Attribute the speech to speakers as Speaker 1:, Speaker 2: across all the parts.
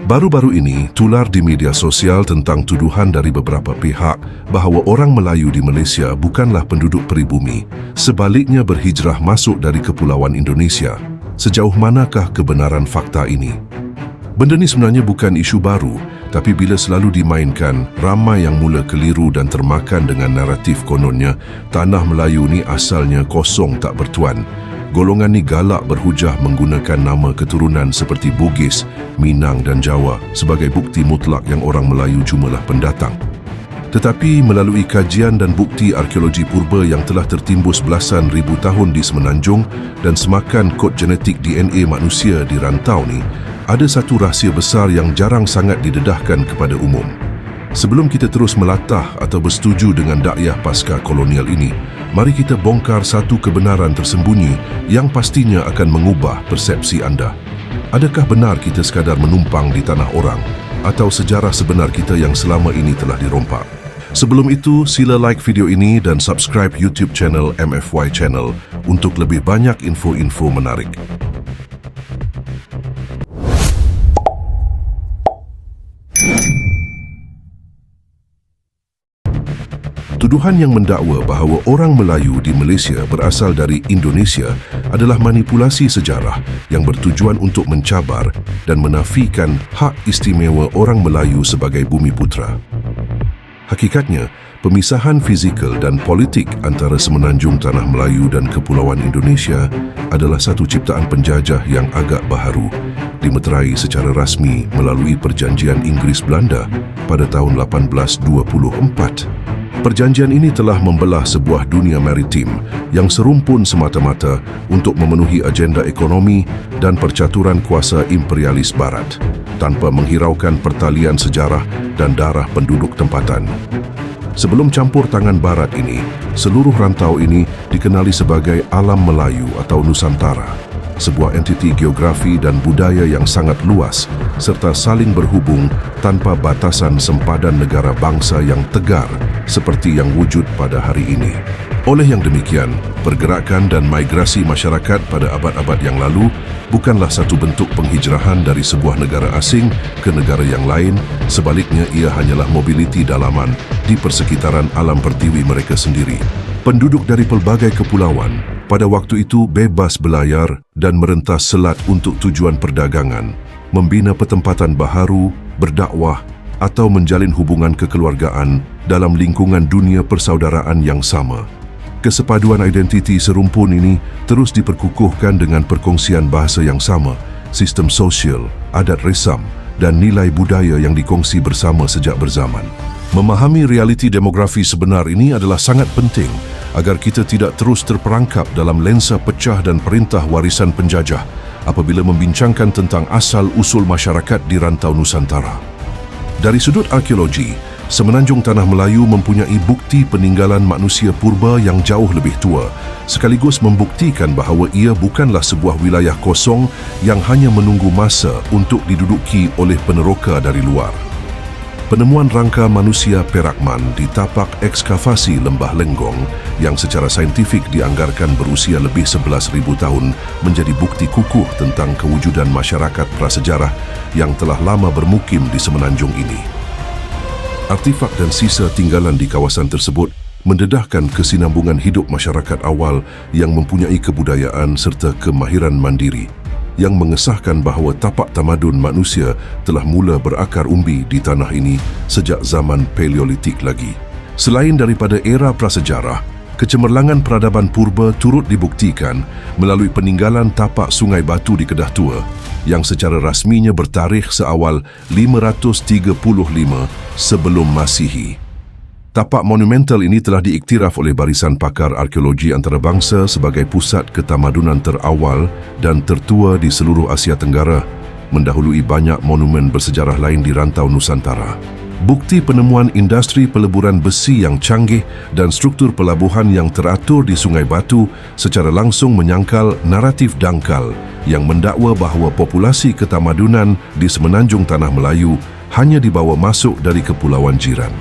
Speaker 1: Baru-baru ini, tular di media sosial tentang tuduhan dari beberapa pihak bahawa orang Melayu di Malaysia bukanlah penduduk peribumi, sebaliknya berhijrah masuk dari Kepulauan Indonesia. Sejauh manakah kebenaran fakta ini? Benda ni sebenarnya bukan isu baru, tapi bila selalu dimainkan, ramai yang mula keliru dan termakan dengan naratif kononnya tanah Melayu ni asalnya kosong tak bertuan. Golongan ni galak berhujah menggunakan nama keturunan seperti Bugis, Minang dan Jawa sebagai bukti mutlak yang orang Melayu cumalah pendatang. Tetapi melalui kajian dan bukti arkeologi purba yang telah tertimbus belasan ribu tahun di Semenanjung dan semakan kod genetik DNA manusia di rantau ni, ada satu rahsia besar yang jarang sangat didedahkan kepada umum. Sebelum kita terus melatah atau bersetuju dengan dakwah pasca kolonial ini, mari kita bongkar satu kebenaran tersembunyi yang pastinya akan mengubah persepsi anda. Adakah benar kita sekadar menumpang di tanah orang atau sejarah sebenar kita yang selama ini telah dirompak? Sebelum itu, sila like video ini dan subscribe YouTube channel MFY Channel untuk lebih banyak info-info menarik. Tuduhan yang mendakwa bahawa orang Melayu di Malaysia berasal dari Indonesia adalah manipulasi sejarah yang bertujuan untuk mencabar dan menafikan hak istimewa orang Melayu sebagai bumi putera. Hakikatnya, pemisahan fizikal dan politik antara Semenanjung Tanah Melayu dan Kepulauan Indonesia adalah satu ciptaan penjajah yang agak baharu, dimeterai secara rasmi melalui Perjanjian Inggeris-Belanda pada tahun 1824. Perjanjian ini telah membelah sebuah dunia maritim yang serumpun semata-mata untuk memenuhi agenda ekonomi dan percaturan kuasa imperialis barat, tanpa menghiraukan pertalian sejarah dan darah penduduk tempatan. Sebelum campur tangan barat ini, seluruh rantau ini dikenali sebagai Alam Melayu atau Nusantara, sebuah entiti geografi dan budaya yang sangat luas serta saling berhubung tanpa batasan sempadan negara bangsa yang tegar seperti yang wujud pada hari ini. Oleh yang demikian, pergerakan dan migrasi masyarakat pada abad-abad yang lalu bukanlah satu bentuk penghijrahan dari sebuah negara asing ke negara yang lain, sebaliknya ia hanyalah mobiliti dalaman di persekitaran alam pertiwi mereka sendiri. Penduduk dari pelbagai kepulauan pada waktu itu bebas belayar dan merentas selat untuk tujuan perdagangan, membina pertempatan baharu, berdakwah atau menjalin hubungan kekeluargaan dalam lingkungan dunia persaudaraan yang sama. Kesepaduan identiti serumpun ini terus diperkukuhkan dengan perkongsian bahasa yang sama, sistem sosial, adat resam dan nilai budaya yang dikongsi bersama sejak berzaman. Memahami realiti demografi sebenar ini adalah sangat penting agar kita tidak terus terperangkap dalam lensa pecah dan perintah warisan penjajah apabila membincangkan tentang asal-usul masyarakat di rantau Nusantara. Dari sudut arkeologi, Semenanjung Tanah Melayu mempunyai bukti peninggalan manusia purba yang jauh lebih tua, sekaligus membuktikan bahawa ia bukanlah sebuah wilayah kosong yang hanya menunggu masa untuk diduduki oleh peneroka dari luar. Penemuan rangka manusia Perakman di tapak ekskavasi Lembah Lenggong yang secara saintifik dianggarkan berusia lebih 11,000 tahun menjadi bukti kukuh tentang kewujudan masyarakat prasejarah yang telah lama bermukim di Semenanjung ini. Artifak dan sisa tinggalan di kawasan tersebut mendedahkan kesinambungan hidup masyarakat awal yang mempunyai kebudayaan serta kemahiran mandiri, yang mengesahkan bahawa tapak tamadun manusia telah mula berakar umbi di tanah ini sejak zaman Paleolitik lagi. Selain daripada era prasejarah, kecemerlangan peradaban purba turut dibuktikan melalui peninggalan tapak Sungai Batu di Kedah Tua yang secara rasminya bertarikh seawal 535 sebelum Masihi. Tapak monumental ini telah diiktiraf oleh Barisan Pakar Arkeologi Antarabangsa sebagai pusat ketamadunan terawal dan tertua di seluruh Asia Tenggara, mendahului banyak monumen bersejarah lain di rantau Nusantara. Bukti penemuan industri peleburan besi yang canggih dan struktur pelabuhan yang teratur di Sungai Batu secara langsung menyangkal naratif dangkal yang mendakwa bahawa populasi ketamadunan di Semenanjung Tanah Melayu hanya dibawa masuk dari kepulauan jiran.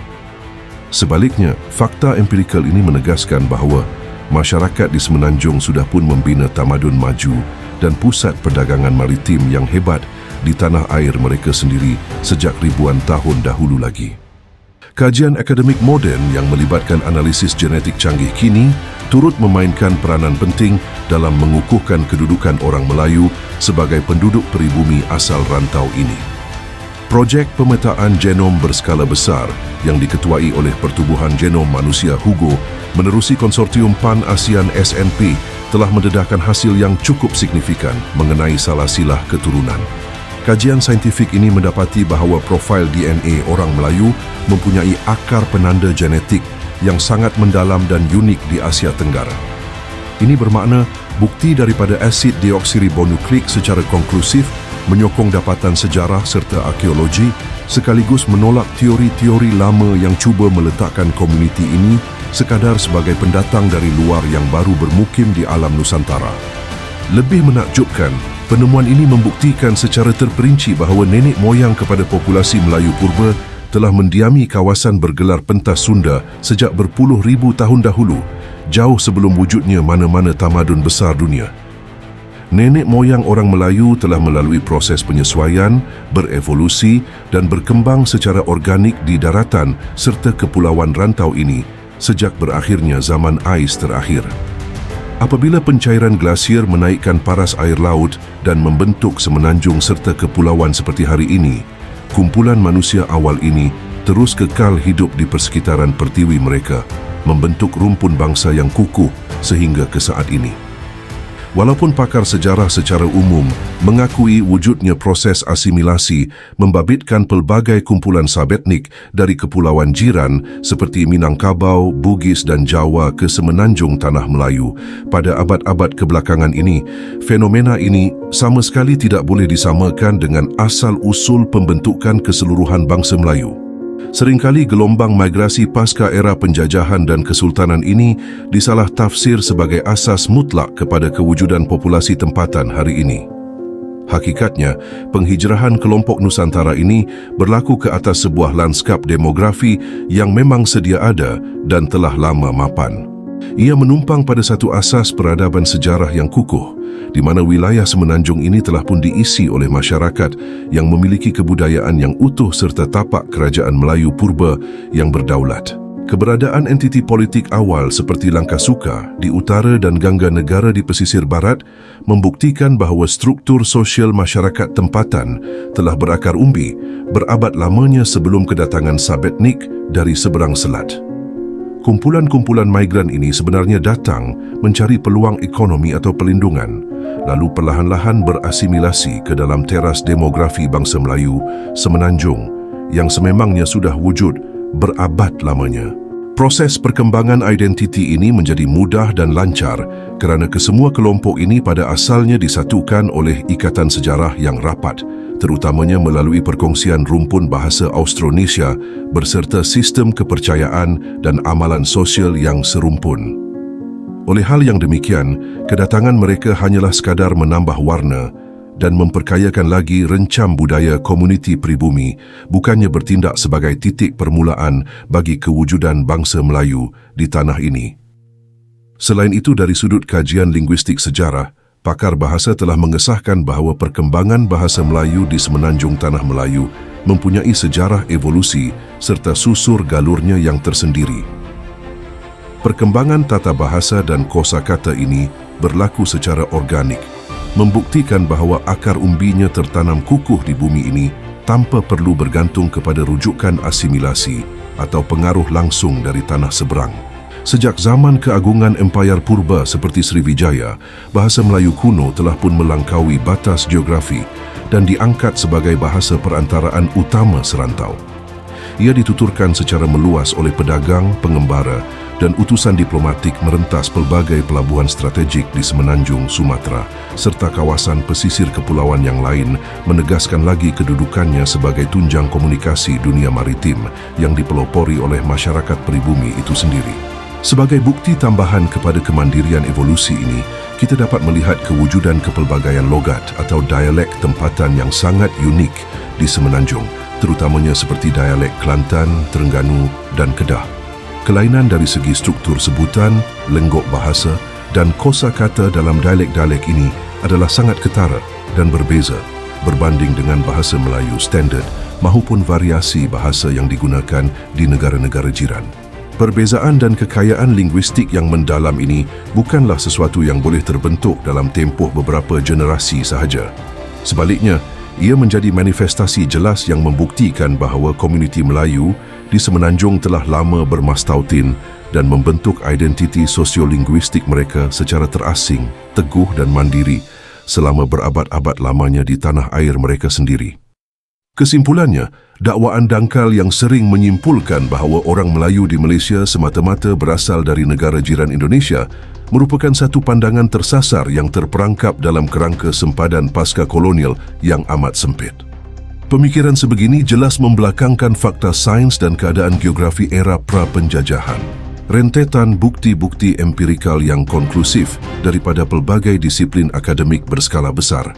Speaker 1: Sebaliknya, fakta empirikal ini menegaskan bahawa masyarakat di Semenanjung sudah pun membina tamadun maju dan pusat perdagangan maritim yang hebat di tanah air mereka sendiri sejak ribuan tahun dahulu lagi. Kajian akademik moden yang melibatkan analisis genetik canggih kini turut memainkan peranan penting dalam mengukuhkan kedudukan orang Melayu sebagai penduduk peribumi asal rantau ini. Projek pemetaan genom berskala besar yang diketuai oleh Pertubuhan Genom Manusia HUGO menerusi konsortium Pan-ASEAN SNP telah mendedahkan hasil yang cukup signifikan mengenai silsilah keturunan. Kajian saintifik ini mendapati bahawa profil DNA orang Melayu mempunyai akar penanda genetik yang sangat mendalam dan unik di Asia Tenggara. Ini bermakna bukti daripada asid deoksiribonukleik secara konklusif menyokong dapatan sejarah serta arkeologi sekaligus menolak teori-teori lama yang cuba meletakkan komuniti ini sekadar sebagai pendatang dari luar yang baru bermukim di alam Nusantara. Lebih menakjubkan, penemuan ini membuktikan secara terperinci bahawa nenek moyang kepada populasi Melayu purba telah mendiami kawasan bergelar pentas Sunda sejak berpuluh ribu tahun dahulu, jauh sebelum wujudnya mana-mana tamadun besar dunia. Nenek moyang orang Melayu telah melalui proses penyesuaian, berevolusi dan berkembang secara organik di daratan serta kepulauan rantau ini sejak berakhirnya zaman ais terakhir. Apabila pencairan glasier menaikkan paras air laut dan membentuk semenanjung serta kepulauan seperti hari ini, kumpulan manusia awal ini terus kekal hidup di persekitaran pertiwi mereka, membentuk rumpun bangsa yang kukuh sehingga ke saat ini. Walaupun pakar sejarah secara umum mengakui wujudnya proses asimilasi membabitkan pelbagai kumpulan sabetnik dari kepulauan jiran seperti Minangkabau, Bugis dan Jawa ke semenanjung Tanah Melayu pada abad-abad kebelakangan ini, fenomena ini sama sekali tidak boleh disamakan dengan asal-usul pembentukan keseluruhan bangsa Melayu. Seringkali gelombang migrasi pasca era penjajahan dan kesultanan ini disalah tafsir sebagai asas mutlak kepada kewujudan populasi tempatan hari ini. Hakikatnya, penghijrahan kelompok Nusantara ini berlaku ke atas sebuah lanskap demografi yang memang sedia ada dan telah lama mapan. Ia menumpang pada satu asas peradaban sejarah yang kukuh, di mana wilayah semenanjung ini telah pun diisi oleh masyarakat yang memiliki kebudayaan yang utuh serta tapak kerajaan Melayu purba yang berdaulat. Keberadaan entiti politik awal seperti Langkasuka di utara dan Gangga Negara di pesisir barat membuktikan bahawa struktur sosial masyarakat tempatan telah berakar umbi berabad lamanya sebelum kedatangan sabetnik dari seberang selat. Kumpulan-kumpulan migran ini sebenarnya datang mencari peluang ekonomi atau pelindungan, lalu perlahan-lahan berasimilasi ke dalam teras demografi bangsa Melayu semenanjung yang sememangnya sudah wujud berabad lamanya. Proses perkembangan identiti ini menjadi mudah dan lancar kerana kesemua kelompok ini pada asalnya disatukan oleh ikatan sejarah yang rapat, terutamanya melalui perkongsian rumpun bahasa Austronesia berserta sistem kepercayaan dan amalan sosial yang serumpun. Oleh hal yang demikian, kedatangan mereka hanyalah sekadar menambah warna dan memperkayakan lagi rencam budaya komuniti pribumi, bukannya bertindak sebagai titik permulaan bagi kewujudan bangsa Melayu di tanah ini. Selain itu, dari sudut kajian linguistik sejarah, pakar bahasa telah mengesahkan bahawa perkembangan bahasa Melayu di semenanjung Tanah Melayu mempunyai sejarah evolusi serta susur galurnya yang tersendiri. Perkembangan tata bahasa dan kosakata ini berlaku secara organik, membuktikan bahawa akar umbinya tertanam kukuh di bumi ini tanpa perlu bergantung kepada rujukan asimilasi atau pengaruh langsung dari tanah seberang. Sejak zaman keagungan empayar purba seperti Sriwijaya, bahasa Melayu kuno telah pun melangkaui batas geografi dan diangkat sebagai bahasa perantaraan utama serantau. Ia dituturkan secara meluas oleh pedagang, pengembara dan utusan diplomatik merentas pelbagai pelabuhan strategik di semenanjung Sumatera serta kawasan pesisir kepulauan yang lain, menegaskan lagi kedudukannya sebagai tunjang komunikasi dunia maritim yang dipelopori oleh masyarakat pribumi itu sendiri. Sebagai bukti tambahan kepada kemandirian evolusi ini, kita dapat melihat kewujudan kepelbagaian logat atau dialek tempatan yang sangat unik di semenanjung, terutamanya seperti dialek Kelantan, Terengganu dan Kedah. Kelainan dari segi struktur sebutan, lenggok bahasa dan kosakata dalam dialek-dialek ini adalah sangat ketara dan berbeza. berbanding dengan bahasa Melayu standard mahupun variasi bahasa yang digunakan di negara-negara jiran. Perbezaan dan kekayaan linguistik yang mendalam ini bukanlah sesuatu yang boleh terbentuk dalam tempoh beberapa generasi sahaja. Sebaliknya, ia menjadi manifestasi jelas yang membuktikan bahawa komuniti Melayu di Semenanjung telah lama bermastautin dan membentuk identiti sosiolinguistik mereka secara terasing, teguh dan mandiri selama berabad-abad lamanya di tanah air mereka sendiri. Kesimpulannya, dakwaan dangkal yang sering menyimpulkan bahawa orang Melayu di Malaysia semata-mata berasal dari negara jiran Indonesia merupakan satu pandangan tersasar yang terperangkap dalam kerangka sempadan pasca kolonial yang amat sempit. Pemikiran sebegini jelas membelakangkan fakta sains dan keadaan geografi era pra-penjajahan. Rentetan bukti-bukti empirikal yang konklusif daripada pelbagai disiplin akademik berskala besar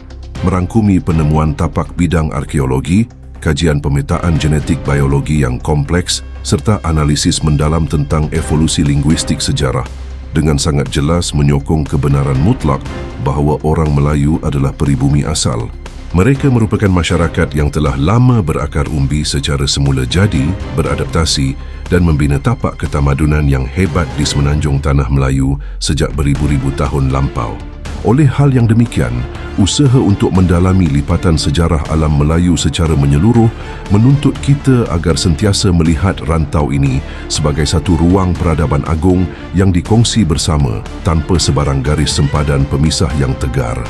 Speaker 1: merangkumi penemuan tapak bidang arkeologi, kajian pemetaan genetik biologi yang kompleks serta analisis mendalam tentang evolusi linguistik sejarah dengan sangat jelas menyokong kebenaran mutlak bahawa orang Melayu adalah peribumi asal. Mereka merupakan masyarakat yang telah lama berakar umbi secara semula jadi, beradaptasi dan membina tapak ketamadunan yang hebat di semenanjung tanah Melayu sejak beribu-ribu tahun lampau. Oleh hal yang demikian, usaha untuk mendalami lipatan sejarah alam Melayu secara menyeluruh menuntut kita agar sentiasa melihat rantau ini sebagai satu ruang peradaban agung yang dikongsi bersama tanpa sebarang garis sempadan pemisah yang tegar.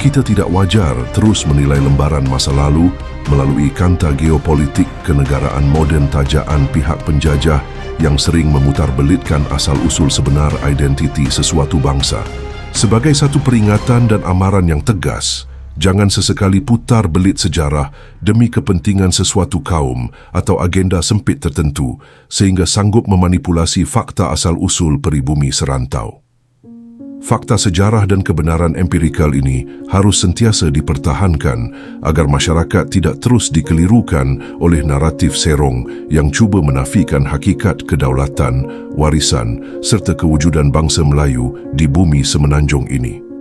Speaker 1: Kita tidak wajar terus menilai lembaran masa lalu melalui kanta geopolitik kenegaraan moden tajaan pihak penjajah yang sering memutarbelitkan asal-usul sebenar identiti sesuatu bangsa. Sebagai satu peringatan dan amaran yang tegas, jangan sesekali putar belit sejarah demi kepentingan sesuatu kaum atau agenda sempit tertentu sehingga sanggup memanipulasi fakta asal-usul peribumi serantau. Fakta sejarah dan kebenaran empirikal ini harus sentiasa dipertahankan agar masyarakat tidak terus dikelirukan oleh naratif serong yang cuba menafikan hakikat kedaulatan, warisan serta kewujudan bangsa Melayu di bumi semenanjung ini.